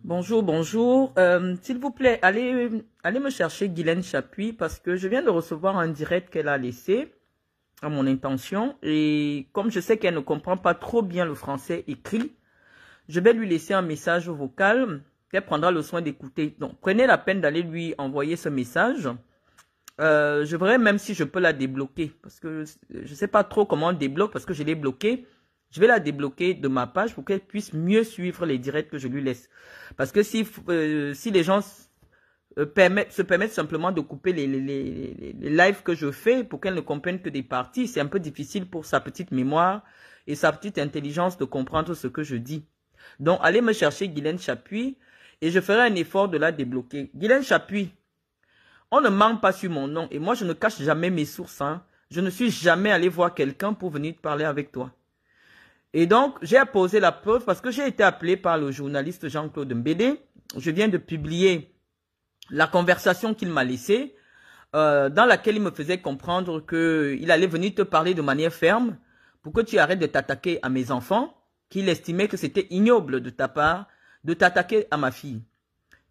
Bonjour, bonjour. S'il vous plaît, allez me chercher Guylaine Chapuis parce que je viens de recevoir un direct qu'elle a laissé à mon intention. Et comme je sais qu'elle ne comprend pas trop bien le français écrit, je vais lui laisser un message vocal qu'elle prendra le soin d'écouter. Donc, prenez la peine d'aller lui envoyer ce message. Je verrai même si je peux la débloquer parce que je ne sais pas trop comment on débloque parce que je l'ai bloquée. Je vais la débloquer de ma page pour qu'elle puisse mieux suivre les directs que je lui laisse. Parce que si les gens se permettent simplement de couper les lives que je fais pour qu'elle ne comprenne que des parties, c'est un peu difficile pour sa petite mémoire et sa petite intelligence de comprendre ce que je dis. Donc, allez me chercher Guylaine Chapuis et je ferai un effort de la débloquer. Guylaine Chapuis, on ne ment pas sur mon nom et moi, je ne cache jamais mes sources. Hein. Je ne suis jamais allé voir quelqu'un pour venir parler avec toi. Et donc, j'ai apposé la preuve parce que j'ai été appelé par le journaliste Jean-Claude Mbédé. Je viens de publier la conversation qu'il m'a laissée, dans laquelle il me faisait comprendre qu'il allait venir te parler de manière ferme pour que tu arrêtes de t'attaquer à mes enfants, qu'il estimait que c'était ignoble de ta part de t'attaquer à ma fille.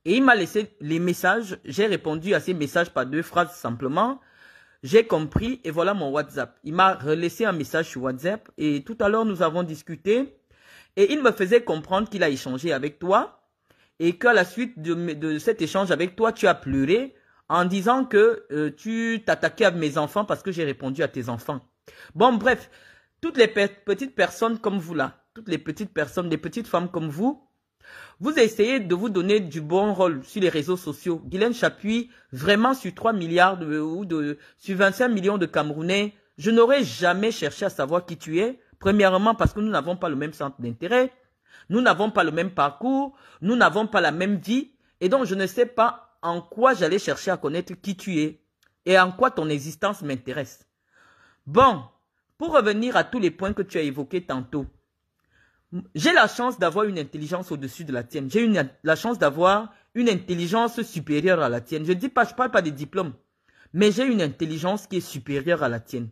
Et il m'a laissé les messages. J'ai répondu à ces messages par 2 phrases simplement. J'ai compris et voilà mon WhatsApp. Il m'a relaissé un message sur WhatsApp et tout à l'heure nous avons discuté et il me faisait comprendre qu'il a échangé avec toi et qu'à la suite de cet échange avec toi, tu as pleuré en disant que tu t'attaquais à mes enfants parce que j'ai répondu à tes enfants. Bon, bref, toutes les petites personnes comme vous là, toutes les petites personnes, les petites femmes comme vous essayez de vous donner du bon rôle sur les réseaux sociaux. Guylaine Chapuis, vraiment sur 3 milliards sur 25 millions de Camerounais, je n'aurais jamais cherché à savoir qui tu es. Premièrement, parce que nous n'avons pas le même centre d'intérêt. Nous n'avons pas le même parcours. Nous n'avons pas la même vie. Et donc, je ne sais pas en quoi j'allais chercher à connaître qui tu es et en quoi ton existence m'intéresse. Bon, pour revenir à tous les points que tu as évoqués tantôt, j'ai la chance d'avoir une intelligence au-dessus de la tienne. J'ai la chance d'avoir une intelligence supérieure à la tienne. Je parle pas des diplômes, mais j'ai une intelligence qui est supérieure à la tienne.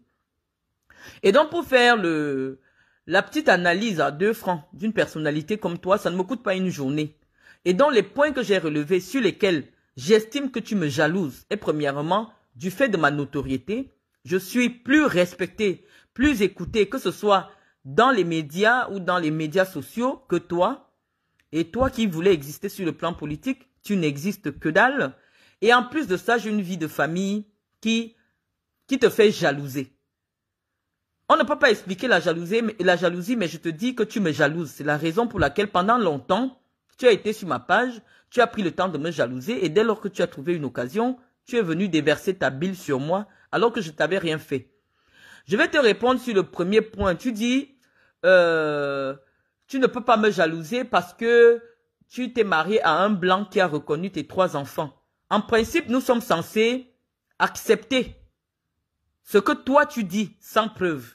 Et donc, pour faire la petite analyse à 2 francs d'une personnalité comme toi, ça ne me coûte pas une journée. Et donc, les points que j'ai relevés sur lesquels j'estime que tu me jalouses est premièrement, du fait de ma notoriété, je suis plus respecté, plus écouté, que ce soit dans les médias ou dans les médias sociaux que toi. Et toi qui voulais exister sur le plan politique, tu n'existes que dalle. Et en plus de ça, j'ai une vie de famille qui te fait jalouser. On ne peut pas expliquer la jalousie, mais je te dis que tu me jalouses. C'est la raison pour laquelle pendant longtemps, tu as été sur ma page, tu as pris le temps de me jalouser et dès lors que tu as trouvé une occasion, tu es venu déverser ta bile sur moi alors que je t'avais rien fait. Je vais te répondre sur le premier point. Tu dis, tu ne peux pas me jalouser parce que tu t'es marié à un blanc qui a reconnu tes 3 enfants. En principe, nous sommes censés accepter ce que toi tu dis sans preuve.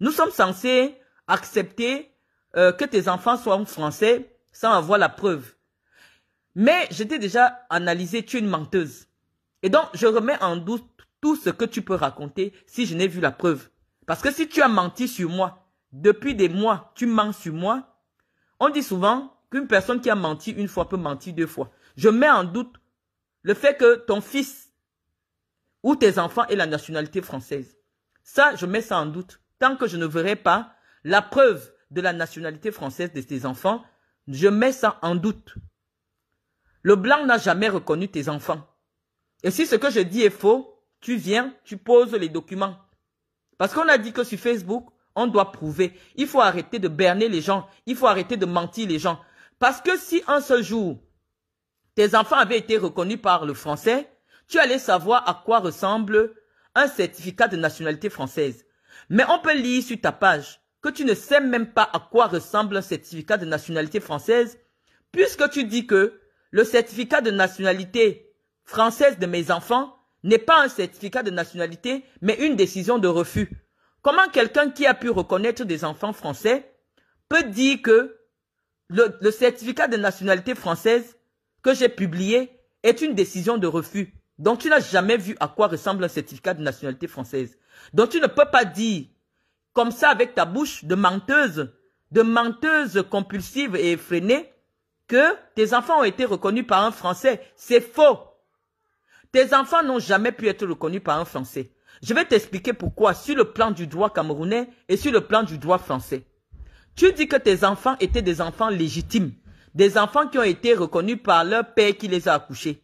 Nous sommes censés accepter que tes enfants soient français sans avoir la preuve. Mais je t'ai déjà analysé, tu es une menteuse. Et donc, je remets en doute tout ce que tu peux raconter si je n'ai vu la preuve. Parce que si tu as menti sur moi, depuis des mois, tu mens sur moi, on dit souvent qu'une personne qui a menti une fois peut mentir 2 fois. Je mets en doute le fait que ton fils ou tes enfants aient la nationalité française. Ça, je mets ça en doute. Tant que je ne verrai pas la preuve de la nationalité française de tes enfants, je mets ça en doute. Le blanc n'a jamais reconnu tes enfants. Et si ce que je dis est faux, tu viens, tu poses les documents. Parce qu'on a dit que sur Facebook, on doit prouver. Il faut arrêter de berner les gens. Il faut arrêter de mentir les gens. Parce que si en ce jour, tes enfants avaient été reconnus par le français, tu allais savoir à quoi ressemble un certificat de nationalité française. Mais on peut lire sur ta page que tu ne sais même pas à quoi ressemble un certificat de nationalité française, puisque tu dis que le certificat de nationalité française de mes enfants n'est pas un certificat de nationalité, mais une décision de refus. Comment quelqu'un qui a pu reconnaître des enfants français peut dire que le certificat de nationalité française que j'ai publié est une décision de refus? Donc tu n'as jamais vu à quoi ressemble un certificat de nationalité française. Donc tu ne peux pas dire comme ça avec ta bouche de menteuse compulsive et effrénée que tes enfants ont été reconnus par un Français. C'est faux. Tes enfants n'ont jamais pu être reconnus par un Français. Je vais t'expliquer pourquoi sur le plan du droit camerounais et sur le plan du droit français. Tu dis que tes enfants étaient des enfants légitimes. Des enfants qui ont été reconnus par leur père qui les a accouchés.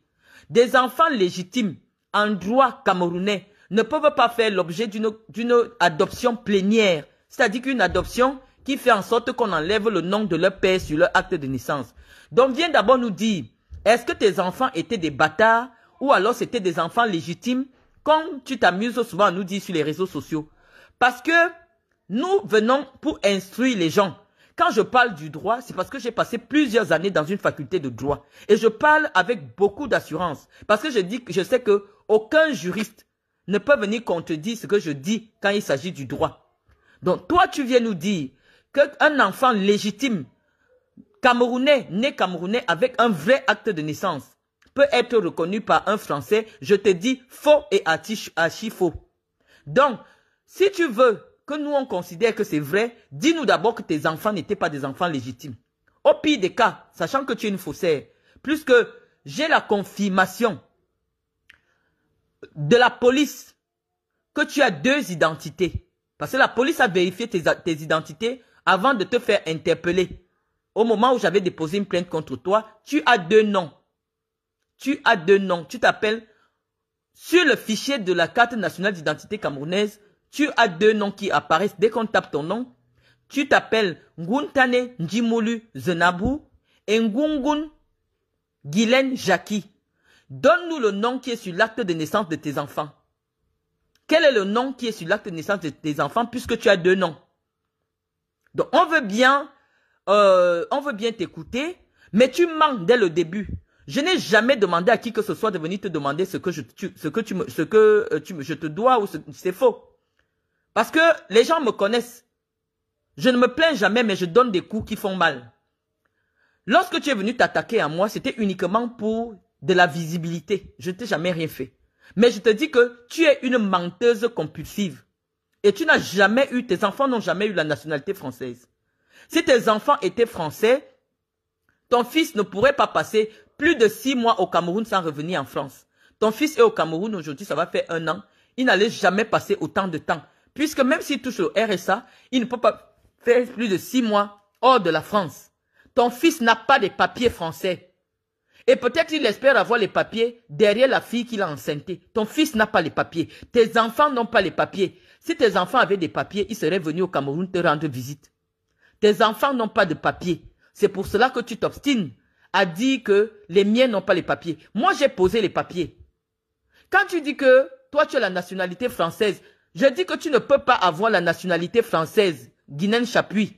Des enfants légitimes en droit camerounais ne peuvent pas faire l'objet d'une adoption plénière. C'est-à-dire qu'une adoption qui fait en sorte qu'on enlève le nom de leur père sur leur acte de naissance. Donc viens d'abord nous dire, est-ce que tes enfants étaient des bâtards ou alors c'était des enfants légitimes, comme tu t'amuses souvent à nous dire sur les réseaux sociaux? Parce que nous venons pour instruire les gens. Quand je parle du droit, c'est parce que j'ai passé plusieurs années dans une faculté de droit. Et je parle avec beaucoup d'assurance. Parce que je sais que aucun juriste ne peut venir contredire ce que je dis quand il s'agit du droit. Donc toi, tu viens nous dire qu'un enfant légitime, camerounais, né camerounais avec un vrai acte de naissance, peut être reconnu par un Français. Je te dis faux et archi faux. Donc, si tu veux que nous on considère que c'est vrai, dis-nous d'abord que tes enfants n'étaient pas des enfants légitimes. Au pire des cas, sachant que tu es une faussaire, puisque j'ai la confirmation de la police que tu as deux identités. Parce que la police a vérifié tes identités avant de te faire interpeller. Au moment où j'avais déposé une plainte contre toi, tu as deux noms. Tu as deux noms. Tu t'appelles, sur le fichier de la carte nationale d'identité camerounaise, tu as deux noms qui apparaissent dès qu'on tape ton nom. Tu t'appelles Nguntane Njimulu Zenabou et Ngungun Guylaine Jackie. Donne-nous le nom qui est sur l'acte de naissance de tes enfants. Quel est le nom qui est sur l'acte de naissance de tes enfants puisque tu as deux noms? Donc on veut bien t'écouter, mais tu manques dès le début. Je n'ai jamais demandé à qui que ce soit de venir te demander ce que je te dois ou c'est faux. Parce que les gens me connaissent. Je ne me plains jamais, mais je donne des coups qui font mal. Lorsque tu es venu t'attaquer à moi, c'était uniquement pour de la visibilité. Je ne t'ai jamais rien fait. Mais je te dis que tu es une menteuse compulsive. Et tu n'as jamais eu, tes enfants n'ont jamais eu la nationalité française. Si tes enfants étaient français, ton fils ne pourrait pas passer plus de 6 mois au Cameroun sans revenir en France. Ton fils est au Cameroun aujourd'hui, ça va faire 1 an. Il n'allait jamais passer autant de temps. Puisque même s'il touche au RSA, il ne peut pas faire plus de 6 mois hors de la France. Ton fils n'a pas de papiers français. Et peut-être qu'il espère avoir les papiers derrière la fille qu'il a enceintée. Ton fils n'a pas les papiers. Tes enfants n'ont pas les papiers. Si tes enfants avaient des papiers, ils seraient venus au Cameroun te rendre visite. Tes enfants n'ont pas de papiers. C'est pour cela que tu t'obstines à dire que les miens n'ont pas les papiers. Moi, j'ai posé les papiers. Quand tu dis que toi, tu as la nationalité française, je dis que tu ne peux pas avoir la nationalité française, Guilaine Chapuis.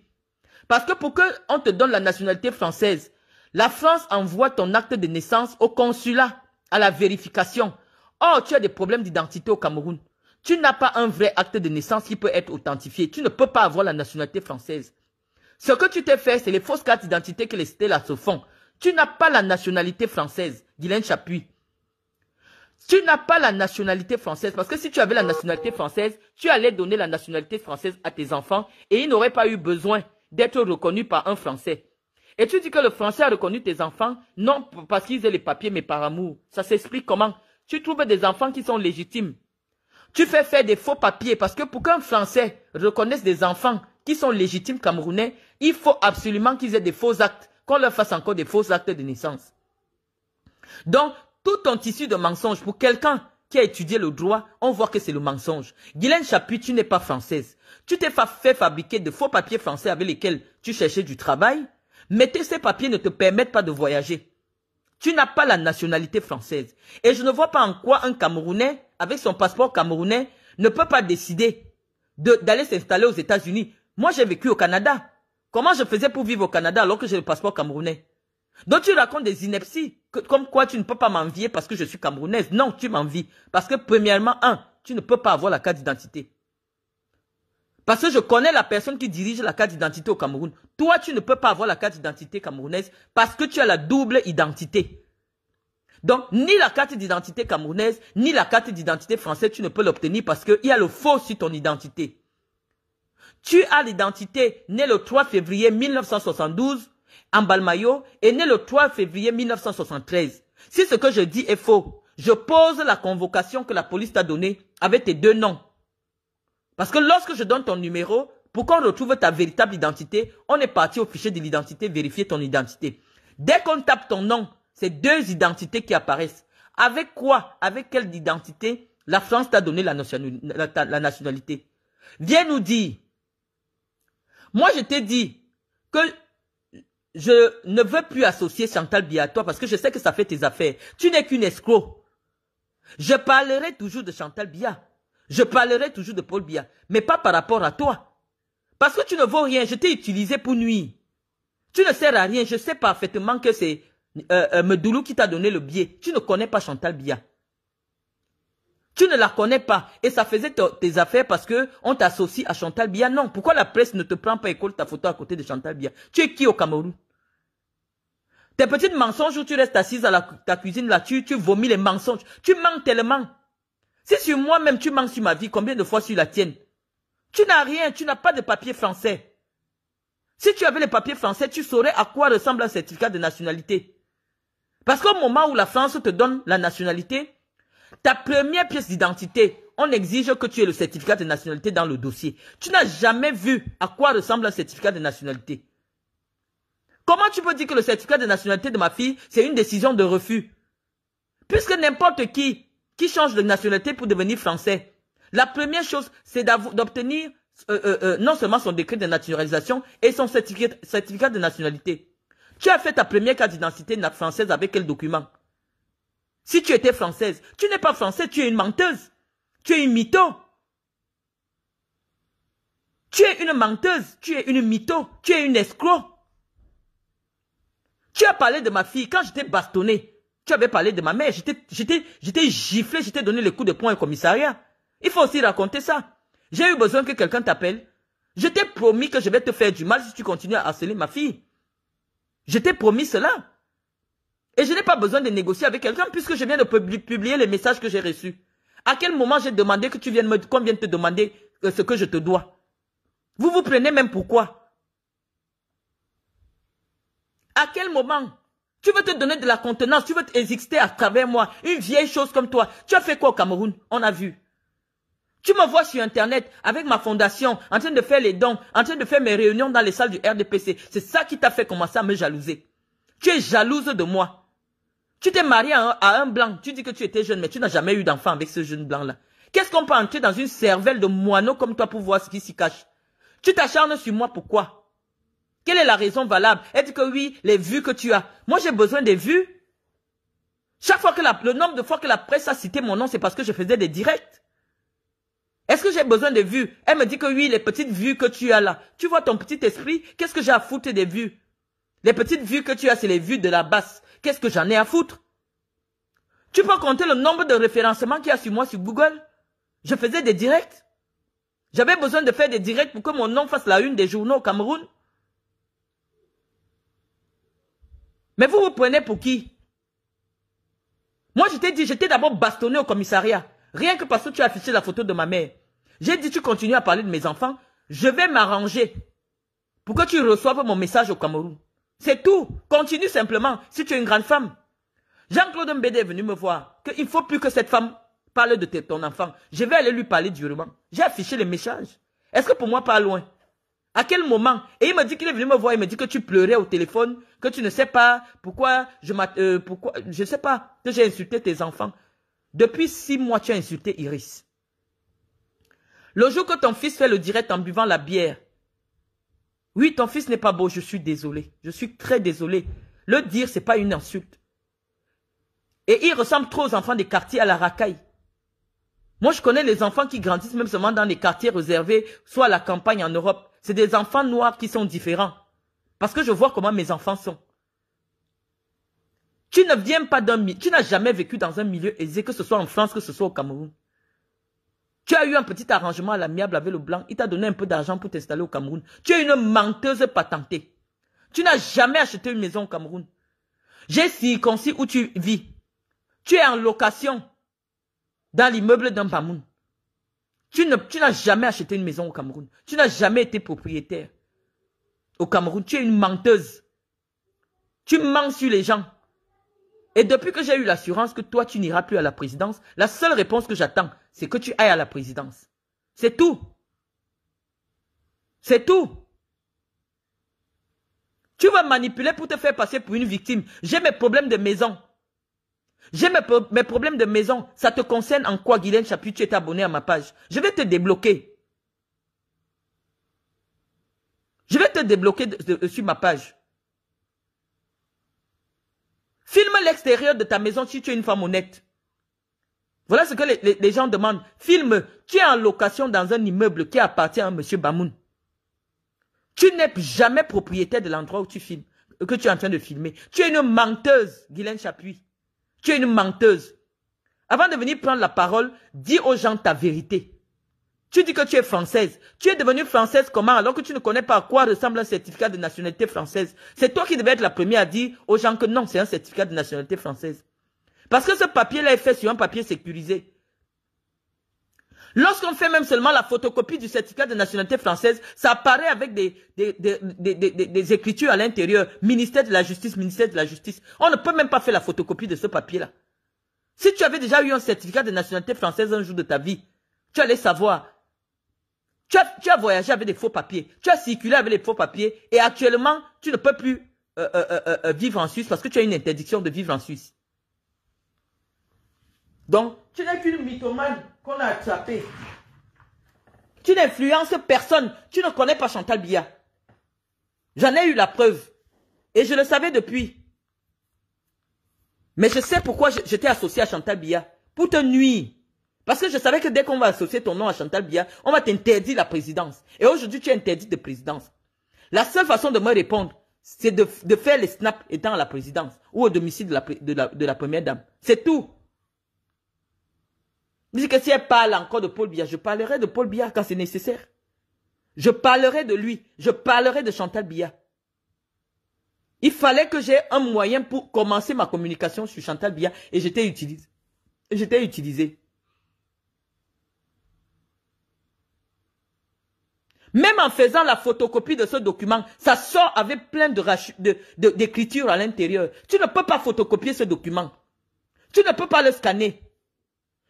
Parce que pour qu'on te donne la nationalité française, la France envoie ton acte de naissance au consulat, à la vérification. Or, tu as des problèmes d'identité au Cameroun. Tu n'as pas un vrai acte de naissance qui peut être authentifié. Tu ne peux pas avoir la nationalité française. Ce que tu t'es fait, c'est les fausses cartes d'identité que les Stella se font. Tu n'as pas la nationalité française, Guilaine Chapuis. Tu n'as pas la nationalité française parce que si tu avais la nationalité française, tu allais donner la nationalité française à tes enfants et ils n'auraient pas eu besoin d'être reconnus par un Français. Et tu dis que le Français a reconnu tes enfants, non parce qu'ils aient les papiers mais par amour. Ça s'explique comment? Tu trouves des enfants qui sont légitimes. Tu fais faire des faux papiers parce que pour qu'un Français reconnaisse des enfants qui sont légitimes camerounais, il faut absolument qu'ils aient des faux actes, qu'on leur fasse encore des faux actes de naissance. Donc, tout ton tissu de mensonges, pour quelqu'un qui a étudié le droit, on voit que c'est le mensonge. Guilaine Chapuis, tu n'es pas française. Tu t'es fait fabriquer de faux papiers français avec lesquels tu cherchais du travail, mais ces papiers ne te permettent pas de voyager. Tu n'as pas la nationalité française. Et je ne vois pas en quoi un Camerounais, avec son passeport camerounais, ne peut pas décider d'aller s'installer aux États-Unis. Moi, j'ai vécu au Canada. Comment je faisais pour vivre au Canada alors que j'ai le passeport camerounais? Donc tu racontes des inepties, comme quoi tu ne peux pas m'envier parce que je suis camerounaise. Non, tu m'envies. Parce que premièrement, tu ne peux pas avoir la carte d'identité. Parce que je connais la personne qui dirige la carte d'identité au Cameroun. Toi, tu ne peux pas avoir la carte d'identité camerounaise parce que tu as la double identité. Donc, ni la carte d'identité camerounaise, ni la carte d'identité française, tu ne peux l'obtenir parce qu'il y a le faux sur ton identité. Tu as l'identité née le 3 février 1972 Ambalmayo est né le 3 février 1973. Si ce que je dis est faux, je pose la convocation que la police t'a donnée avec tes 2 noms. Parce que lorsque je donne ton numéro, pour qu'on retrouve ta véritable identité, on est parti au fichier de l'identité vérifier ton identité. Dès qu'on tape ton nom, c'est 2 identités qui apparaissent. Avec quoi, avec quelle identité la France t'a donné la nationalité? Viens nous dire. Moi, je t'ai dit que je ne veux plus associer Chantal Biya à toi parce que je sais que ça fait tes affaires. Tu n'es qu'une escroc. Je parlerai toujours de Chantal Biya. Je parlerai toujours de Paul Biya. Mais pas par rapport à toi. Parce que tu ne vaux rien. Je t'ai utilisé pour nuire. Tu ne sers à rien. Je sais parfaitement que c'est Medoulou qui t'a donné le billet. Tu ne connais pas Chantal Biya. Tu ne la connais pas. Et ça faisait tes affaires parce que on t'associe à Chantal Biya. Non. Pourquoi la presse ne te prend pas et colle ta photo à côté de Chantal Biya? Tu es qui au Cameroun? Tes petites mensonges où tu restes assise à ta cuisine là, tu vomis les mensonges. Tu mens tellement. Si sur moi-même tu mens sur ma vie, combien de fois sur la tienne? Tu n'as rien, tu n'as pas de papier français. Si tu avais les papiers français, tu saurais à quoi ressemble un certificat de nationalité. Parce qu'au moment où la France te donne la nationalité, ta première pièce d'identité, on exige que tu aies le certificat de nationalité dans le dossier. Tu n'as jamais vu à quoi ressemble un certificat de nationalité. Comment tu peux dire que le certificat de nationalité de ma fille, c'est une décision de refus? Puisque n'importe qui change de nationalité pour devenir français, la première chose, c'est d'obtenir non seulement son décret de naturalisation et son certificat de nationalité. Tu as fait ta première carte d'identité française avec quel document? Si tu étais française, tu n'es pas française, tu es une menteuse. Tu es une mytho. Tu es une menteuse, tu es une mytho, tu es une escroc. Tu as parlé de ma fille, quand j'étais bastonné, tu avais parlé de ma mère, j'étais giflé, j'étais donné le coup de poing au commissariat. Il faut aussi raconter ça. J'ai eu besoin que quelqu'un t'appelle. Je t'ai promis que je vais te faire du mal si tu continues à harceler ma fille. Je t'ai promis cela. Et je n'ai pas besoin de négocier avec quelqu'un puisque je viens de publier les messages que j'ai reçus. À quel moment j'ai demandé que qu'on vienne te demander ce que je te dois? Vous vous prenez même pourquoi? À quel moment? Tu veux te donner de la contenance, tu veux exister à travers moi, une vieille chose comme toi. Tu as fait quoi au Cameroun? On a vu. Tu me vois sur Internet avec ma fondation, en train de faire les dons, en train de faire mes réunions dans les salles du RDPC. C'est ça qui t'a fait commencer à me jalouser. Tu es jalouse de moi. Tu t'es marié à un blanc. Tu dis que tu étais jeune, mais tu n'as jamais eu d'enfant avec ce jeune blanc-là. Qu'est-ce qu'on peut entrer dans une cervelle de moineau comme toi pour voir ce qui s'y cache? Tu t'acharnes sur moi, pourquoi? Quelle est la raison valable? Elle dit que oui, les vues que tu as. Moi, j'ai besoin des vues. Chaque fois que le nombre de fois que la presse a cité mon nom, c'est parce que je faisais des directs. Est-ce que j'ai besoin de vues? Elle me dit que oui, les petites vues que tu as là. Tu vois ton petit esprit? Qu'est-ce que j'ai à foutre des vues? Les petites vues que tu as, c'est les vues de la basse. Qu'est-ce que j'en ai à foutre? Tu peux compter le nombre de référencements qu'il y a sur moi sur Google? Je faisais des directs. J'avais besoin de faire des directs pour que mon nom fasse la une des journaux au Cameroun. Mais vous vous prenez pour qui? Moi, je t'ai dit, j'étais d'abord bastonné au commissariat. Rien que parce que tu as affiché la photo de ma mère. J'ai dit, tu continues à parler de mes enfants. Je vais m'arranger pour que tu reçoives mon message au Cameroun. C'est tout. Continue simplement, si tu es une grande femme. Jean-Claude Mbédé est venu me voir qu'il ne faut plus que cette femme parle de ton enfant. Je vais aller lui parler durement. J'ai affiché les messages. Est-ce que pour moi, pas loin? À quel moment? Et il me dit qu'il est venu me voir, il me dit que tu pleurais au téléphone, que tu ne sais pas pourquoi je sais pas, que j'ai insulté tes enfants. Depuis 6 mois, tu as insulté Iris. Le jour que ton fils fait le direct en buvant la bière, oui, ton fils n'est pas beau, je suis désolé. Je suis très désolé. Le dire, c'est pas une insulte. Et il ressemble trop aux enfants des quartiers à la racaille. Moi, je connais les enfants qui grandissent même seulement dans les quartiers réservés, soit à la campagne en Europe. C'est des enfants noirs qui sont différents. Parce que je vois comment mes enfants sont. Tu ne viens pas tu n'as jamais vécu dans un milieu aisé, que ce soit en France, que ce soit au Cameroun. Tu as eu un petit arrangement à l'amiable avec le blanc. Il t'a donné un peu d'argent pour t'installer au Cameroun. Tu es une menteuse patentée. Tu n'as jamais acheté une maison au Cameroun. J'ai circoncis où tu vis. Tu es en location dans l'immeuble d'un Bamoun. Tu n'as jamais acheté une maison au Cameroun. Tu n'as jamais été propriétaire au Cameroun. Tu es une menteuse. Tu mens sur les gens. Et depuis que j'ai eu l'assurance que toi, tu n'iras plus à la présidence, la seule réponse que j'attends, c'est que tu ailles à la présidence. C'est tout. C'est tout. Tu vas manipuler pour te faire passer pour une victime. J'ai mes problèmes de maison. J'ai mes problèmes de maison. Ça te concerne en quoi, Guylaine Chapuis, tu es abonné à ma page? Je vais te débloquer. Je vais te débloquer sur ma page. Filme l'extérieur de ta maison si tu es une femme honnête. Voilà ce que les gens demandent. Filme, tu es en location dans un immeuble qui appartient à M. Bamoun. Tu n'es jamais propriétaire de l'endroit où tu filmes, que tu es en train de filmer. Tu es une menteuse, Guylaine Chapuis. Tu es une menteuse. Avant de venir prendre la parole, dis aux gens ta vérité. Tu dis que tu es française. Tu es devenue française comment alors que tu ne connais pas à quoi ressemble un certificat de nationalité française? C'est toi qui devais être la première à dire aux gens que non, c'est un certificat de nationalité française. Parce que ce papier-là est fait sur un papier sécurisé. Lorsqu'on fait même seulement la photocopie du certificat de nationalité française, ça apparaît avec des écritures à l'intérieur. Ministère de la Justice, ministère de la Justice. On ne peut même pas faire la photocopie de ce papier-là. Si tu avais déjà eu un certificat de nationalité française un jour de ta vie, tu allais savoir. Tu as voyagé avec des faux papiers. Tu as circulé avec des faux papiers. Et actuellement, tu ne peux plus vivre en Suisse parce que tu as une interdiction de vivre en Suisse. Donc, tu n'es qu'une mythomane qu'on a attrapée. Tu n'influences personne. Tu ne connais pas Chantal Biya. J'en ai eu la preuve. Et je le savais depuis. Mais je sais pourquoi j'étais associé à Chantal Biya. Pour te nuire. Parce que je savais que dès qu'on va associer ton nom à Chantal Biya, on va t'interdire la présidence. Et aujourd'hui, tu es interdit de présidence. La seule façon de me répondre, c'est de faire les snaps étant à la présidence ou au domicile de la première dame. C'est tout. Je dis que si elle parle encore de Paul Biya, je parlerai de Paul Biya quand c'est nécessaire. Je parlerai de lui. Je parlerai de Chantal Biya. Il fallait que j'ai un moyen pour commencer ma communication sur Chantal Biya et j'étais utilisé. Même en faisant la photocopie de ce document, ça sort avec plein d'écritures à l'intérieur. Tu ne peux pas photocopier ce document. Tu ne peux pas le scanner.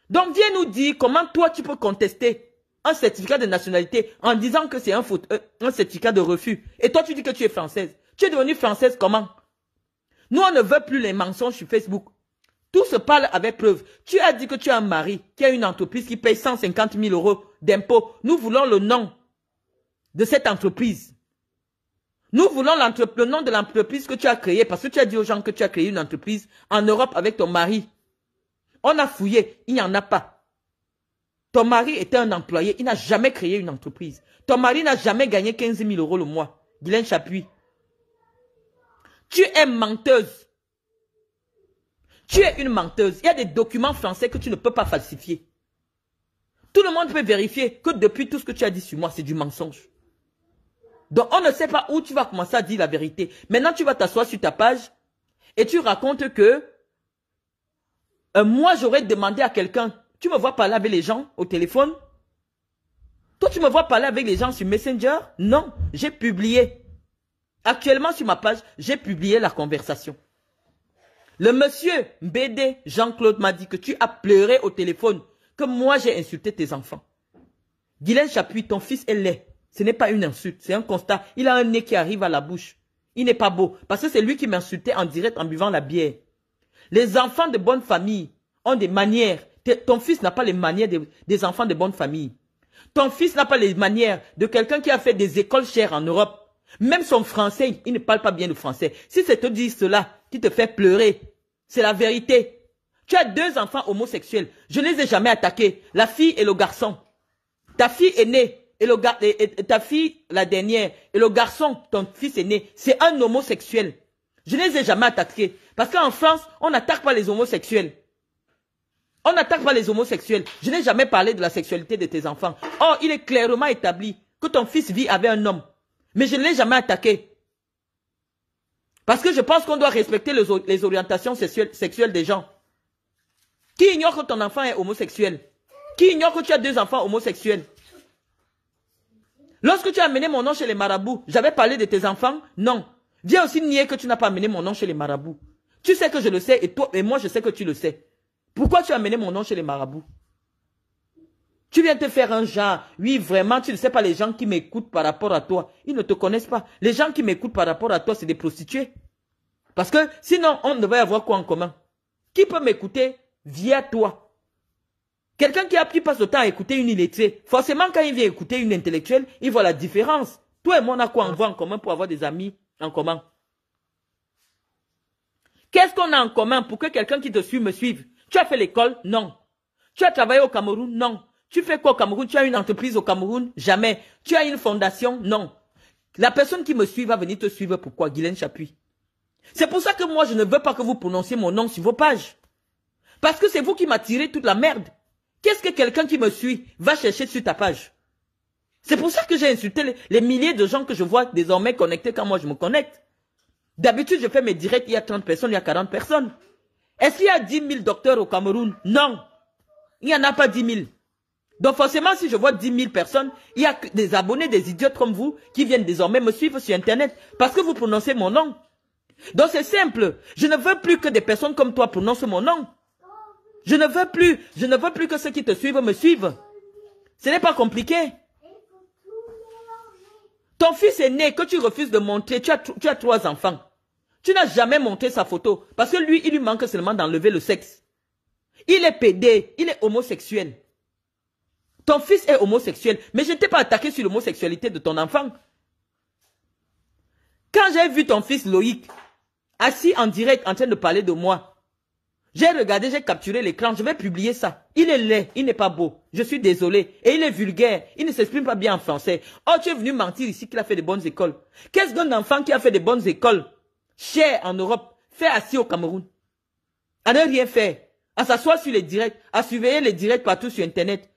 Donc viens nous dire comment toi tu peux contester un certificat de nationalité en disant que c'est un certificat de refus. Et toi tu dis que tu es française. Tu es devenue française comment? Nous on ne veut plus les mensonges sur Facebook. Tout se parle avec preuve. Tu as dit que tu as un mari qui a une entreprise qui paye 150 000 € d'impôts. Nous voulons le nom de cette entreprise. Nous voulons le nom de l'entreprise que tu as créée parce que tu as dit aux gens que tu as créé une entreprise en Europe avec ton mari. On a fouillé, il n'y en a pas. Ton mari était un employé, il n'a jamais créé une entreprise. Ton mari n'a jamais gagné 15 000 € le mois. Guylaine Chapuis. Tu es menteuse. Tu es une menteuse. Il y a des documents français que tu ne peux pas falsifier. Tout le monde peut vérifier que depuis tout ce que tu as dit sur moi, c'est du mensonge. Donc on ne sait pas où tu vas commencer à dire la vérité. Maintenant tu vas t'asseoir sur ta page et tu racontes que moi j'aurais demandé à quelqu'un, tu me vois parler avec les gens au téléphone? Toi tu me vois parler avec les gens sur Messenger? Non, j'ai publié. Actuellement sur ma page, j'ai publié la conversation. Le monsieur BD Jean-Claude m'a dit que tu as pleuré au téléphone, que moi j'ai insulté tes enfants. Guylaine Chapuis, ton fils est laid. Ce n'est pas une insulte, c'est un constat. Il a un nez qui arrive à la bouche. Il n'est pas beau. Parce que c'est lui qui m'insultait en direct en buvant la bière. Les enfants de bonne famille ont des manières. Ton fils n'a pas les manières des enfants de bonne famille. Ton fils n'a pas les manières de quelqu'un qui a fait des écoles chères en Europe. Même son français, il ne parle pas bien le français. Si c'est te dire cela qui te fait pleurer, c'est la vérité. Tu as 2 enfants homosexuels. Je ne les ai jamais attaqués. La fille et le garçon. Ta fille aînée et ta fille, la dernière, et le garçon, ton fils aîné, c'est un homosexuel. Je ne les ai jamais attaqués. Parce qu'en France, on n'attaque pas les homosexuels. On n'attaque pas les homosexuels. Je n'ai jamais parlé de la sexualité de tes enfants. Or, il est clairement établi que ton fils vit avec un homme. Mais je ne l'ai jamais attaqué. Parce que je pense qu'on doit respecter les orientations sexuelles des gens. Qui ignore que ton enfant est homosexuel? Qui ignore que tu as 2 enfants homosexuels? Lorsque tu as amené mon nom chez les marabouts, j'avais parlé de tes enfants? Non. Viens aussi nier que tu n'as pas amené mon nom chez les marabouts. Tu sais que je le sais et toi et moi je sais que tu le sais. Pourquoi tu as amené mon nom chez les marabouts? Tu viens te faire un genre. Oui, vraiment, tu ne sais pas les gens qui m'écoutent par rapport à toi. Ils ne te connaissent pas. Les gens qui m'écoutent par rapport à toi, c'est des prostituées. Parce que sinon, on devrait avoir quoi en commun? Qui peut m'écouter via toi? Quelqu'un qui passe le temps à écouter une illettrée, forcément quand il vient écouter une intellectuelle, il voit la différence. Toi et moi, on a quoi en commun pour avoir des amis en commun? Qu'est-ce qu'on a en commun pour que quelqu'un qui te suit me suive? Tu as fait l'école? Non. Tu as travaillé au Cameroun? Non. Tu fais quoi au Cameroun? Tu as une entreprise au Cameroun? Jamais. Tu as une fondation? Non. La personne qui me suit va venir te suivre. Pourquoi? Guylaine Chapuis. C'est pour ça que moi, je ne veux pas que vous prononciez mon nom sur vos pages. Parce que c'est vous qui m'attirez toute la merde. Qu'est-ce que quelqu'un qui me suit va chercher sur ta page? C'est pour ça que j'ai insulté les milliers de gens que je vois désormais connectés quand moi je me connecte. D'habitude, je fais mes directs, il y a 30 personnes, il y a 40 personnes. Est-ce qu'il y a 10 000 docteurs au Cameroun? Non. Il n'y en a pas 10 000. Donc forcément, si je vois 10 000 personnes, il y a des abonnés, des idiotes comme vous, qui viennent désormais me suivre sur Internet. Parce que vous prononcez mon nom. Donc c'est simple. Je ne veux plus que des personnes comme toi prononcent mon nom. Je ne veux plus que ceux qui te suivent me suivent. Ce n'est pas compliqué. Ton fils est né, que tu refuses de montrer, tu as 3 enfants. Tu n'as jamais montré sa photo. Parce que lui, il lui manque seulement d'enlever le sexe. Il est pédé, il est homosexuel. Ton fils est homosexuel. Mais je ne t'ai pas attaqué sur l'homosexualité de ton enfant. Quand j'ai vu ton fils Loïc, assis en direct en train de parler de moi, j'ai regardé, j'ai capturé l'écran, je vais publier ça. Il est laid, il n'est pas beau. Je suis désolé. Et il est vulgaire. Il ne s'exprime pas bien en français. Oh, tu es venu mentir ici qu'il a fait de bonnes écoles. Qu'est-ce qu'un enfant qui a fait de bonnes écoles, cher en Europe, fait assis au Cameroun? À ne rien faire. À s'asseoir sur les directs, à surveiller les directs partout sur Internet.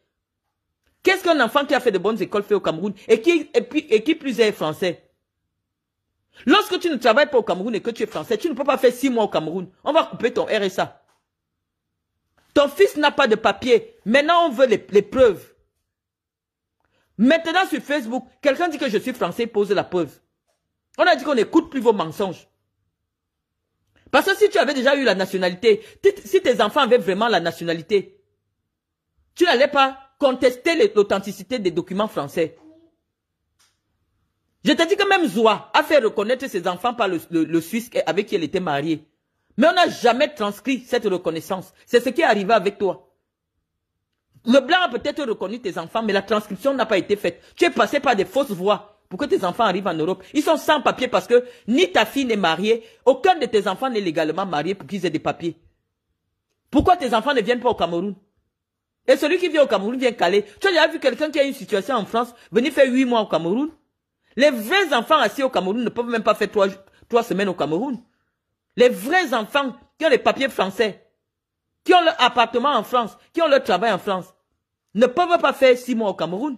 Qu'est-ce qu'un enfant qui a fait de bonnes écoles fait au Cameroun et qui plus est français? Lorsque tu ne travailles pas au Cameroun et que tu es français, tu ne peux pas faire 6 mois au Cameroun. On va couper ton RSA. Ton fils n'a pas de papier. Maintenant, on veut les preuves. Maintenant, sur Facebook, quelqu'un dit que je suis français, pose la preuve. On a dit qu'on n'écoute plus vos mensonges. Parce que si tu avais déjà eu la nationalité, si tes enfants avaient vraiment la nationalité, tu n'allais pas contester l'authenticité des documents français. Je te dis que même Zoua a fait reconnaître ses enfants par le Suisse avec qui elle était mariée. Mais on n'a jamais transcrit cette reconnaissance. C'est ce qui est arrivé avec toi. Le blanc a peut-être reconnu tes enfants, mais la transcription n'a pas été faite. Tu es passé par des fausses voies pour que tes enfants arrivent en Europe. Ils sont sans papier parce que ni ta fille n'est mariée, aucun de tes enfants n'est légalement marié pour qu'ils aient des papiers. Pourquoi tes enfants ne viennent pas au Cameroun? Et celui qui vient au Cameroun vient caler. Tu as déjà vu quelqu'un qui a une situation en France venir faire 8 mois au Cameroun? Les vrais enfants assis au Cameroun ne peuvent même pas faire 3 semaines au Cameroun. Les vrais enfants qui ont les papiers français, qui ont leur appartement en France, qui ont leur travail en France, ne peuvent pas faire 6 mois au Cameroun.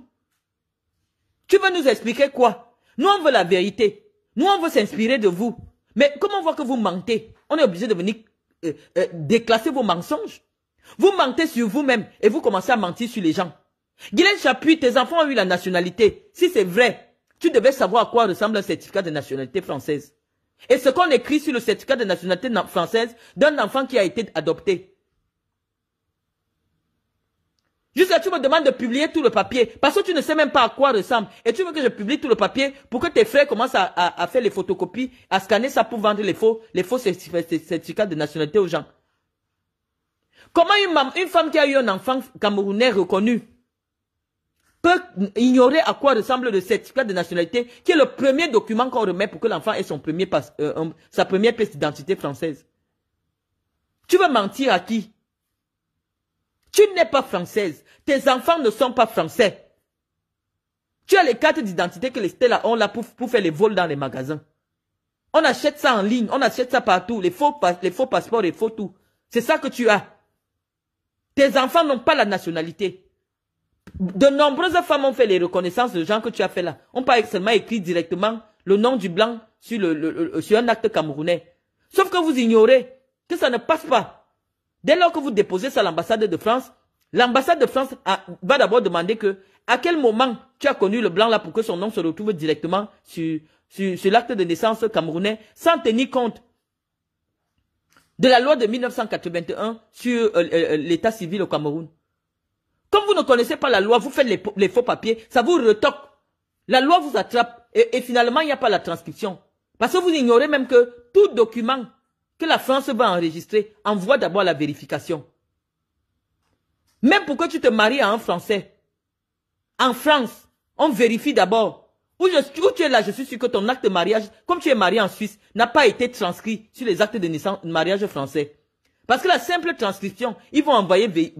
Tu veux nous expliquer quoi? Nous, on veut la vérité. Nous, on veut s'inspirer de vous. Mais comment on voit que vous mentez? On est obligé de venir déclasser vos mensonges. Vous mentez sur vous-même et vous commencez à mentir sur les gens. Guylaine Chapuis, tes enfants ont eu la nationalité. Si c'est vrai, tu devais savoir à quoi ressemble un certificat de nationalité française. Et ce qu'on écrit sur le certificat de nationalité française d'un enfant qui a été adopté. Jusqu'à tu me demandes de publier tout le papier parce que tu ne sais même pas à quoi ressemble. Et tu veux que je publie tout le papier pour que tes frères commencent à faire les photocopies, à scanner ça pour vendre les faux certificats de nationalité aux gens. Comment une femme qui a eu un enfant camerounais reconnu peut ignorer à quoi ressemble le certificat de nationalité, qui est le premier document qu'on remet pour que l'enfant ait sa première pièce d'identité française? Tu veux mentir à qui? Tu n'es pas française. Tes enfants ne sont pas français. Tu as les cartes d'identité que les Stella ont là pour faire les vols dans les magasins. On achète ça en ligne, on achète ça partout, les faux passeports, les faux tout. C'est ça que tu as. Tes enfants n'ont pas la nationalité. De nombreuses femmes ont fait les reconnaissances de gens que tu as fait là. On peut seulement écrire directement le nom du blanc sur un acte camerounais. Sauf que vous ignorez que ça ne passe pas. Dès lors que vous déposez ça à l'ambassade de France, l'ambassade de France va d'abord demander que À quel moment tu as connu le blanc là pour que son nom se retrouve directement sur l'acte de naissance camerounais sans tenir compte de la loi de 1981 sur l'état civil au Cameroun? Comme vous ne connaissez pas la loi, vous faites les faux papiers, ça vous retoque. La loi vous attrape et finalement il n'y a pas la transcription. Parce que vous ignorez même que tout document que la France va enregistrer envoie d'abord la vérification. Même pour que tu te maries à un Français, en France, on vérifie d'abord. Où tu es là, je suis sûr que ton acte de mariage, comme tu es marié en Suisse, n'a pas été transcrit sur les actes de naissance, de mariage français. Parce que la simple transcription, ils vont envoyer,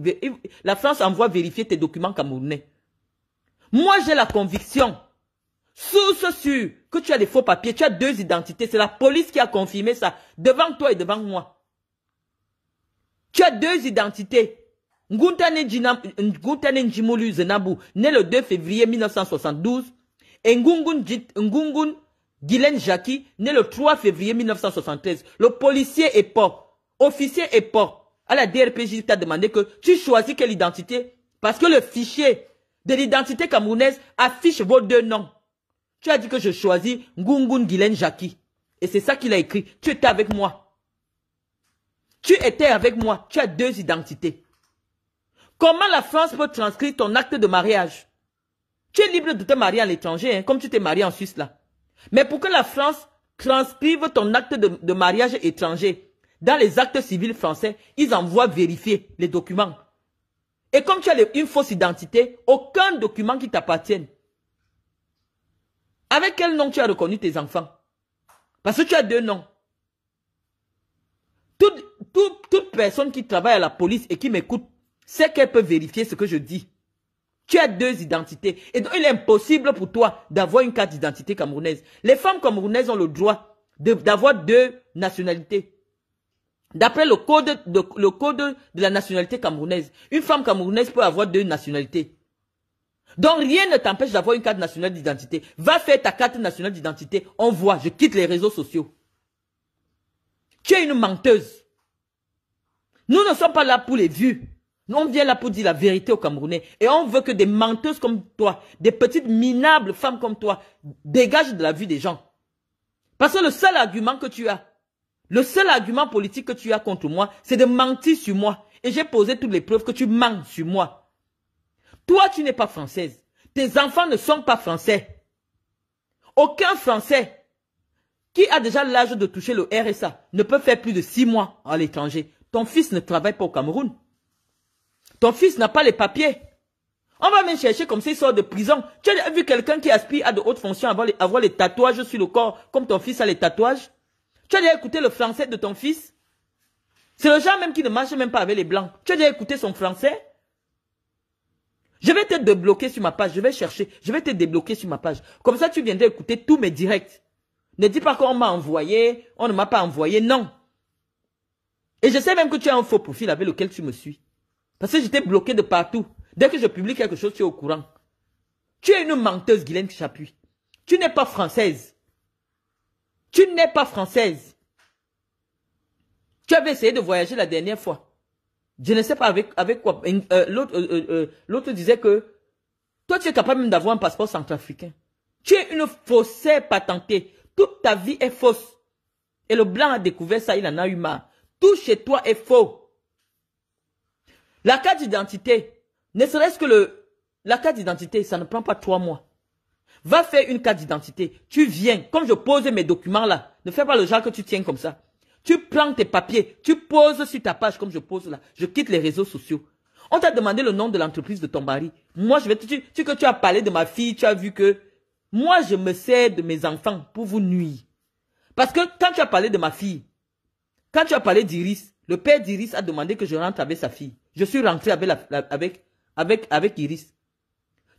la France envoie vérifier tes documents camerounais. Moi, j'ai la conviction, source sûre, que tu as des faux papiers, tu as 2 identités. C'est la police qui a confirmé ça, devant toi et devant moi. Tu as 2 identités. Nguntane Njimolu Zenabu, né le 2 février 1972, et Ngungun Guylaine Jackie, né le 3 février 1973. Le policier est pas, officier est pas. À la DRPJ t'a demandé que tu choisis quelle identité, parce que le fichier de l'identité camerounaise affiche vos 2 noms. Tu as dit que je choisis Ngungun Guylaine Jackie. Et c'est ça qu'il a écrit. Tu étais avec moi. Tu étais avec moi. Tu as 2 identités. Comment la France peut transcrire ton acte de mariage? Tu es libre de te marier à l'étranger, hein, comme tu t'es marié en Suisse là. Mais pour que la France transcrive ton acte de mariage étranger dans les actes civils français, ils envoient vérifier les documents. Et comme tu as une fausse identité, aucun document qui t'appartienne. Avec quel nom tu as reconnu tes enfants? Parce que tu as 2 noms. Toute personne qui travaille à la police et qui m'écoute sait qu'elle peut vérifier ce que je dis. Tu as 2 identités. Et donc, il est impossible pour toi d'avoir une carte d'identité camerounaise. Les femmes camerounaises ont le droit d'avoir 2 nationalités. D'après le code de la nationalité camerounaise, une femme camerounaise peut avoir 2 nationalités. Donc, rien ne t'empêche d'avoir une carte nationale d'identité. Va faire ta carte nationale d'identité. On voit, je quitte les réseaux sociaux. Tu es une menteuse. Nous ne sommes pas là pour les vues. Nous, on vient là pour dire la vérité aux Camerounais. Et on veut que des menteuses comme toi, des petites minables femmes comme toi, dégagent de la vue des gens. Parce que le seul argument que tu as, le seul argument politique que tu as contre moi, c'est de mentir sur moi. Et j'ai posé toutes les preuves que tu mens sur moi. Toi, tu n'es pas française. Tes enfants ne sont pas français. Aucun Français qui a déjà l'âge de toucher le RSA ne peut faire plus de 6 mois à l'étranger. Ton fils ne travaille pas au Cameroun. Ton fils n'a pas les papiers. On va même chercher comme s'il sort de prison. Tu as vu quelqu'un qui aspire à de hautes fonctions avoir les tatouages sur le corps comme ton fils a les tatouages? Tu as déjà écouté le français de ton fils? C'est le genre même qui ne marche même pas avec les blancs. Tu as déjà écouté son français? Je vais te débloquer sur ma page. Je vais chercher. Je vais te débloquer sur ma page. Comme ça, tu viendras écouter tous mes directs. Ne dis pas qu'on m'a envoyé. On ne m'a pas envoyé. Non. Et je sais même que tu as un faux profil avec lequel tu me suis. Parce que j'étais bloqué de partout. Dès que je publie quelque chose, tu es au courant. Tu es une menteuse, Guylaine Chapuis. Tu n'es pas française. Tu n'es pas française. Tu avais essayé de voyager la dernière fois. Je ne sais pas avec quoi. L'autre disait que toi, tu es capable même d'avoir un passeport centrafricain. Tu es une faussaire patentée. Toute ta vie est fausse. Et le blanc a découvert ça, il en a eu marre. Tout chez toi est faux. La carte d'identité, ne serait-ce que la carte d'identité, ça ne prend pas 3 mois. Va faire une carte d'identité. Tu viens, comme je pose mes documents là, ne fais pas le genre que tu tiens comme ça. Tu prends tes papiers, tu poses sur ta page comme je pose là. Je quitte les réseaux sociaux. On t'a demandé le nom de l'entreprise de ton mari. Moi, je vais te dire que tu as parlé de ma fille, tu as vu que moi, je me sers de mes enfants pour vous nuire. Parce que quand tu as parlé de ma fille, quand tu as parlé d'Iris, le père d'Iris a demandé que je rentre avec sa fille. Je suis rentré avec Iris.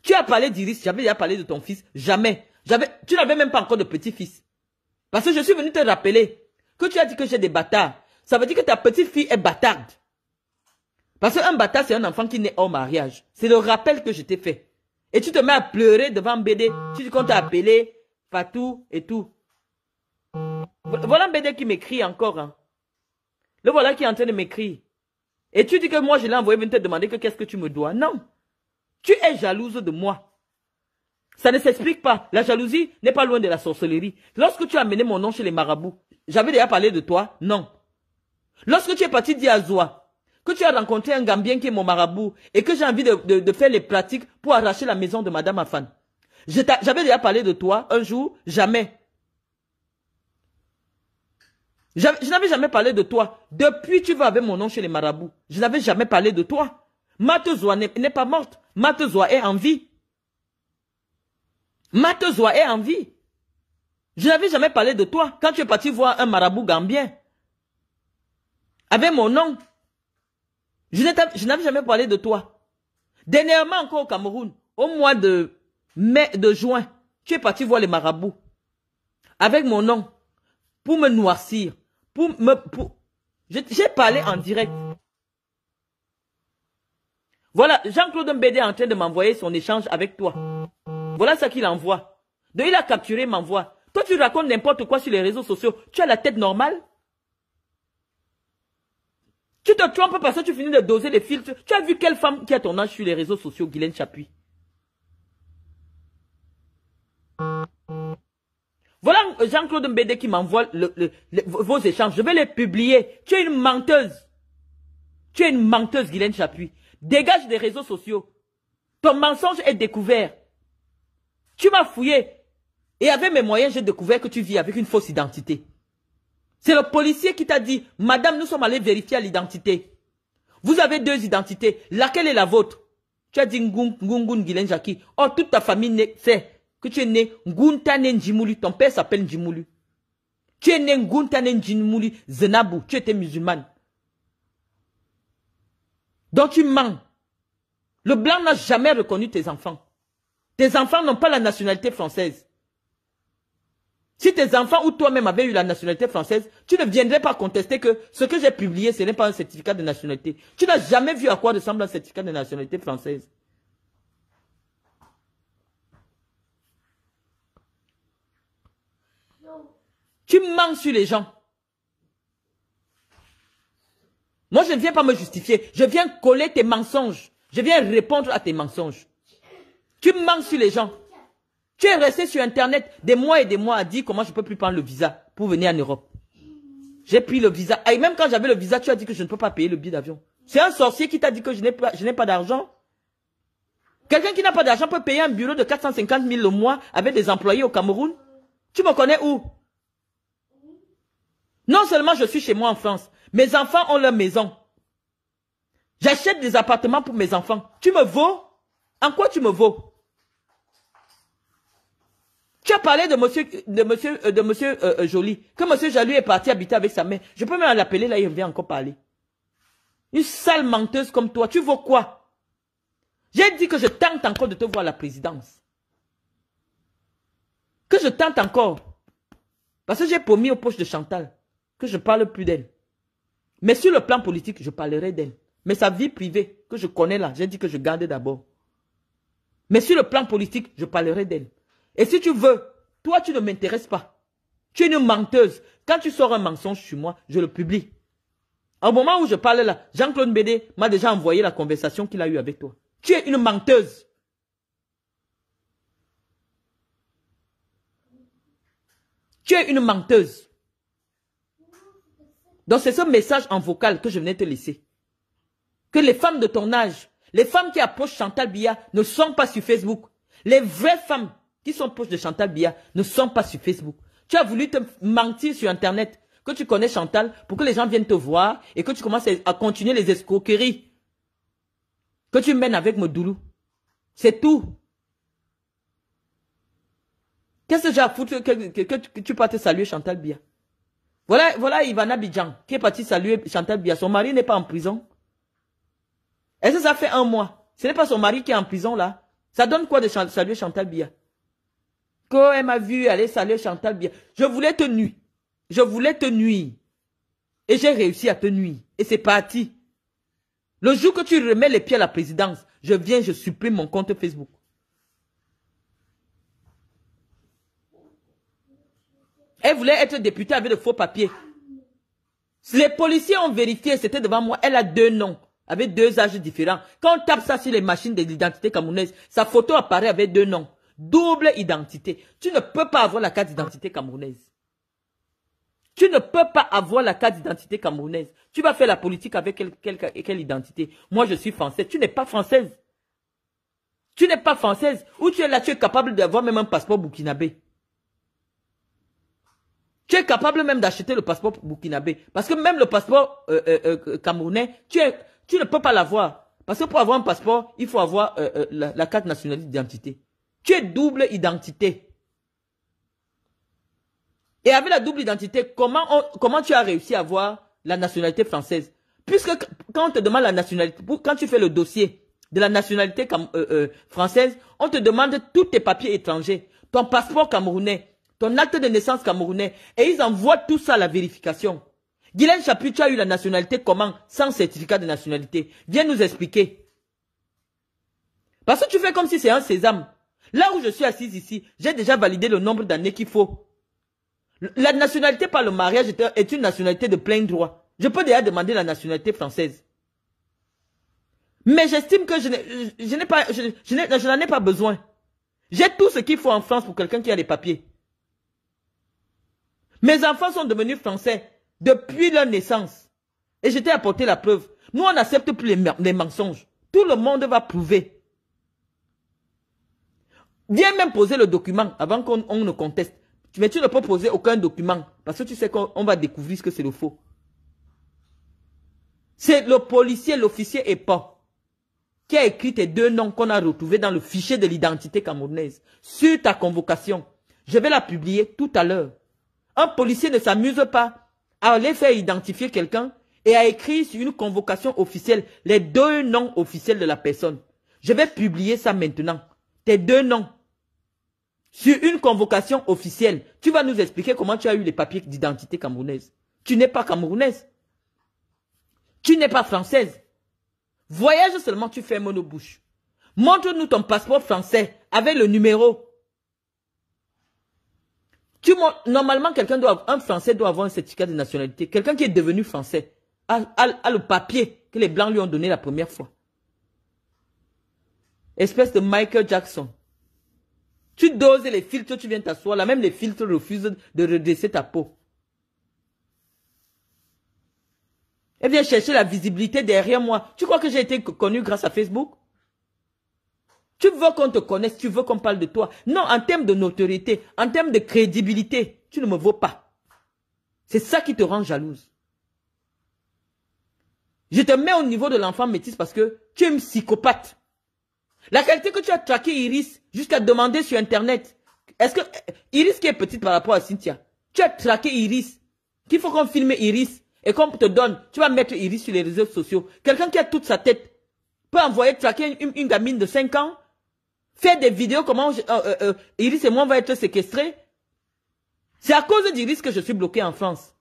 Tu as parlé d'Iris, j'avais déjà parlé de ton fils. Jamais. Tu n'avais même pas encore de petit-fils. Parce que je suis venu te rappeler que tu as dit que j'ai des bâtards. Ça veut dire que ta petite-fille est bâtarde. Parce qu'un bâtard, c'est un enfant qui naît hors mariage. C'est le rappel que je t'ai fait. Et tu te mets à pleurer devant BD. Tu dis qu'on t'a appelé Fatou et tout. Voilà BD qui m'écrit encore. Hein. Le voilà qui est en train de m'écrire. Et tu dis que moi, je l'ai envoyé venir te demander que qu'est-ce que tu me dois. Non. Tu es jalouse de moi. Ça ne s'explique pas. La jalousie n'est pas loin de la sorcellerie. Lorsque tu as amené mon nom chez les marabouts, j'avais déjà parlé de toi? Non. Lorsque tu es parti dire à Zoua que tu as rencontré un Gambien qui est mon marabout et que j'ai envie de faire les pratiques pour arracher la maison de Madame Afan, j'avais déjà parlé de toi un jour? Jamais. Je n'avais jamais parlé de toi. Depuis, tu vas avec mon nom chez les marabouts. Je n'avais jamais parlé de toi. Matezoa n'est pas morte. Matezoa est en vie. Matezoa est en vie. Je n'avais jamais parlé de toi. Quand tu es parti voir un marabout gambien, avec mon nom, je n'avais jamais parlé de toi. Dernièrement encore au Cameroun, au mois de juin, tu es parti voir les marabouts. Avec mon nom. Pour me noircir. J'ai parlé en direct. Voilà, Jean-Claude Mbede est en train de m'envoyer son échange avec toi. Voilà ce qu'il envoie. Donc il a capturé, m'envoie. Toi, tu racontes n'importe quoi sur les réseaux sociaux. Tu as la tête normale? Tu te trompes parce que tu finis de doser les filtres. Tu as vu quelle femme qui a ton âge sur les réseaux sociaux, Guylaine Chapuis? Voilà Jean-Claude Mbede qui m'envoie vos échanges. Je vais les publier. Tu es une menteuse. Tu es une menteuse, Guylaine Chapuis. Dégage des réseaux sociaux. Ton mensonge est découvert. Tu m'as fouillé. Et avec mes moyens, j'ai découvert que tu vis avec une fausse identité. C'est le policier qui t'a dit, madame, nous sommes allés vérifier l'identité. Vous avez deux identités. Laquelle est la vôtre? Tu as dit Ngungun Guylaine Jackie. Oh, toute ta famille sait que tu es né Nguntane Njimulu. Ton père s'appelle Njimulu. Tu es né Nguntane Njimulu Zenabou. Tu étais musulmane. Donc tu mens. Le blanc n'a jamais reconnu tes enfants. Tes enfants n'ont pas la nationalité française. Si tes enfants ou toi-même avaient eu la nationalité française, tu ne viendrais pas contester que ce que j'ai publié, ce n'est pas un certificat de nationalité. Tu n'as jamais vu à quoi ressemble un certificat de nationalité française. Tu mens sur les gens. Moi, je ne viens pas me justifier. Je viens coller tes mensonges. Je viens répondre à tes mensonges. Tu mens sur les gens. Tu es resté sur Internet des mois et des mois à dire comment je ne peux plus prendre le visa pour venir en Europe. J'ai pris le visa. Et même quand j'avais le visa, tu as dit que je ne peux pas payer le billet d'avion. C'est un sorcier qui t'a dit que je n'ai pas d'argent. Quelqu'un qui n'a pas d'argent peut payer un bureau de 450 000 le mois avec des employés au Cameroun. Tu me connais où? Non seulement je suis chez moi en France, mes enfants ont leur maison. J'achète des appartements pour mes enfants. Tu me vaux? En quoi tu me vaux? Tu as parlé de monsieur Joly, que monsieur Joly est parti habiter avec sa mère. Je peux même l'appeler, là, il vient encore parler. Une sale menteuse comme toi, tu vaux quoi? J'ai dit que je tente encore de te voir à la présidence. Que je tente encore. Parce que j'ai promis aux poches de Chantal que je ne parle plus d'elle. Mais sur le plan politique, je parlerai d'elle. Mais sa vie privée, que je connais là, j'ai dit que je garde d'abord. Mais sur le plan politique, je parlerai d'elle. Et si tu veux, toi, tu ne m'intéresses pas. Tu es une menteuse. Quand tu sors un mensonge sur moi, je le publie. Au moment où je parle là, Jean-Claude Mbede m'a déjà envoyé la conversation qu'il a eue avec toi. Tu es une menteuse. Tu es une menteuse. Donc c'est ce message en vocal que je venais te laisser. Que les femmes de ton âge, les femmes qui approchent Chantal Biya ne sont pas sur Facebook. Les vraies femmes qui sont proches de Chantal Biya ne sont pas sur Facebook. Tu as voulu te mentir sur Internet que tu connais Chantal pour que les gens viennent te voir et que tu commences à continuer les escroqueries que tu mènes avec Modoulou. C'est tout. Qu'est-ce que j'ai à foutre que tu partes saluer Chantal Biya? Voilà Ivana Bidjan qui est partie saluer Chantal Biya. Son mari n'est pas en prison. Est-ce que ça fait un mois? Ce n'est pas son mari qui est en prison là. Ça donne quoi de saluer Chantal Biya? Quand elle m'a vu aller saluer Chantal Biya. Je voulais te nuire. Je voulais te nuire. Et j'ai réussi à te nuire. Et c'est parti. Le jour que tu remets les pieds à la présidence, je viens, je supprime mon compte Facebook. Elle voulait être députée avec de faux papiers. Les policiers ont vérifié, c'était devant moi. Elle a 2 noms avec 2 âges différents. Quand on tape ça sur les machines de l'identité camerounaise, sa photo apparaît avec 2 noms. Double identité. Tu ne peux pas avoir la carte d'identité camerounaise. Tu ne peux pas avoir la carte d'identité camerounaise. Tu vas faire la politique avec quelle identité? Moi, je suis française. Tu n'es pas française. Tu n'es pas française. Ou tu es là, tu es capable d'avoir même un passeport burkinabé. Tu es capable même d'acheter le passeport burkinabé. Parce que même le passeport camerounais, tu ne peux pas l'avoir. Parce que pour avoir un passeport, il faut avoir la carte nationale d'identité. Tu es double identité. Et avec la double identité, comment tu as réussi à avoir la nationalité française? Puisque quand on te demande la nationalité, quand tu fais le dossier de la nationalité française, on te demande tous tes papiers étrangers, ton passeport camerounais, ton acte de naissance camerounais, et ils envoient tout ça à la vérification. Guylaine Chapuis, tu as eu la nationalité comment? Sans certificat de nationalité. Viens nous expliquer. Parce que tu fais comme si c'est un sésame. Là où je suis assise ici, j'ai déjà validé le nombre d'années qu'il faut. La nationalité par le mariage est une nationalité de plein droit. Je peux déjà demander la nationalité française. Mais j'estime que je n'en ai pas besoin. J'ai tout ce qu'il faut en France pour quelqu'un qui a les papiers. Mes enfants sont devenus français depuis leur naissance. Et je t'ai apporté la preuve. Nous, on n'accepte plus les mensonges. Tout le monde va prouver. Viens même poser le document avant qu'on ne conteste. Mais tu ne peux poser aucun document. Parce que tu sais qu'on va découvrir ce que c'est le faux. C'est le policier, l'officier et pas qui a écrit tes 2 noms qu'on a retrouvés dans le fichier de l'identité camerounaise. Sur ta convocation. Je vais la publier tout à l'heure. Un policier ne s'amuse pas à aller faire identifier quelqu'un et à écrire sur une convocation officielle les 2 noms officiels de la personne. Je vais publier ça maintenant. Tes 2 noms. Sur une convocation officielle, tu vas nous expliquer comment tu as eu les papiers d'identité camerounaise. Tu n'es pas camerounaise. Tu n'es pas française. Voyage seulement, tu fermes nos bouches. Montre-nous ton passeport français avec le numéro. Normalement, un Français doit avoir un certificat de nationalité. Quelqu'un qui est devenu français a le papier que les Blancs lui ont donné la première fois. Espèce de Michael Jackson. Tu doses les filtres, tu viens t'asseoir là. Même les filtres refusent de redresser ta peau. Et viens chercher la visibilité derrière moi. Tu crois que j'ai été connu grâce à Facebook? Tu veux qu'on te connaisse, tu veux qu'on parle de toi. Non, en termes de notoriété, en termes de crédibilité, tu ne me vaux pas. C'est ça qui te rend jalouse. Je te mets au niveau de l'enfant métis parce que tu es une psychopathe. La qualité que tu as traqué Iris jusqu'à demander sur Internet. Est-ce que Iris qui est petite par rapport à Cynthia, tu as traqué Iris, qu'il faut qu'on filme Iris et qu'on te donne, tu vas mettre Iris sur les réseaux sociaux. Quelqu'un qui a toute sa tête peut envoyer traquer une gamine de 5 ans, faire des vidéos comment Iris et moi on va être séquestrés. C'est à cause d'Iris que je suis bloqué en France.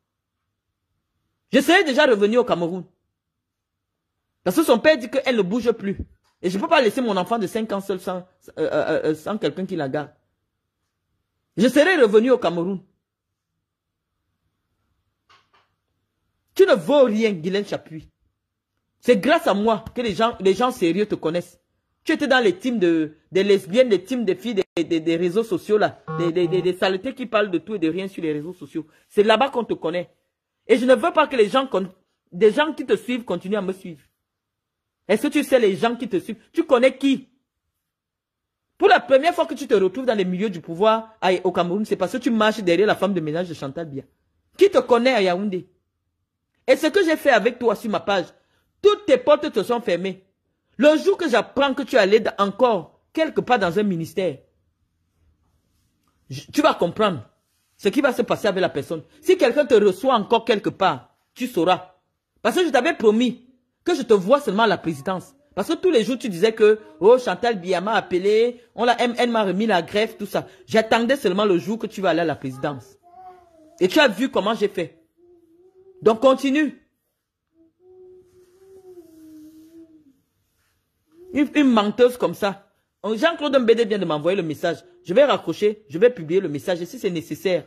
Je serais déjà revenu au Cameroun. Parce que son père dit qu'elle ne bouge plus. Et je ne peux pas laisser mon enfant de 5 ans seul sans quelqu'un qui la garde. Je serais revenu au Cameroun. Tu ne vaux rien, Guylaine Chapuis. C'est grâce à moi que les gens sérieux te connaissent. Tu étais dans les teams des lesbiennes, les teams des filles des réseaux sociaux, là. Des saletés qui parlent de tout et de rien sur les réseaux sociaux. C'est là-bas qu'on te connaît. Et je ne veux pas que des gens qui te suivent continuent à me suivre. Est-ce que tu sais les gens qui te suivent? Tu connais qui? Pour la première fois que tu te retrouves dans les milieux du pouvoir au Cameroun, c'est parce que tu marches derrière la femme de ménage de Chantal Biya. Qui te connaît à Yaoundé? Et ce que j'ai fait avec toi sur ma page, toutes tes portes te sont fermées. Le jour que j'apprends que tu allais encore quelque part dans un ministère, tu vas comprendre ce qui va se passer avec la personne. Si quelqu'un te reçoit encore quelque part, tu sauras. Parce que je t'avais promis que je te vois seulement à la présidence. Parce que tous les jours, tu disais que oh, Chantal Biya m'a appelé, elle m'a remis la greffe, tout ça. J'attendais seulement le jour que tu vas aller à la présidence. Et tu as vu comment j'ai fait. Donc, continue. Une menteuse comme ça. Jean-Claude Mbede vient de m'envoyer le message. Je vais raccrocher, je vais publier le message. Et si c'est nécessaire,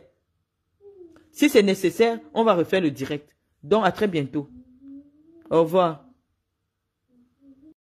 on va refaire le direct. Donc, à très bientôt. Au revoir.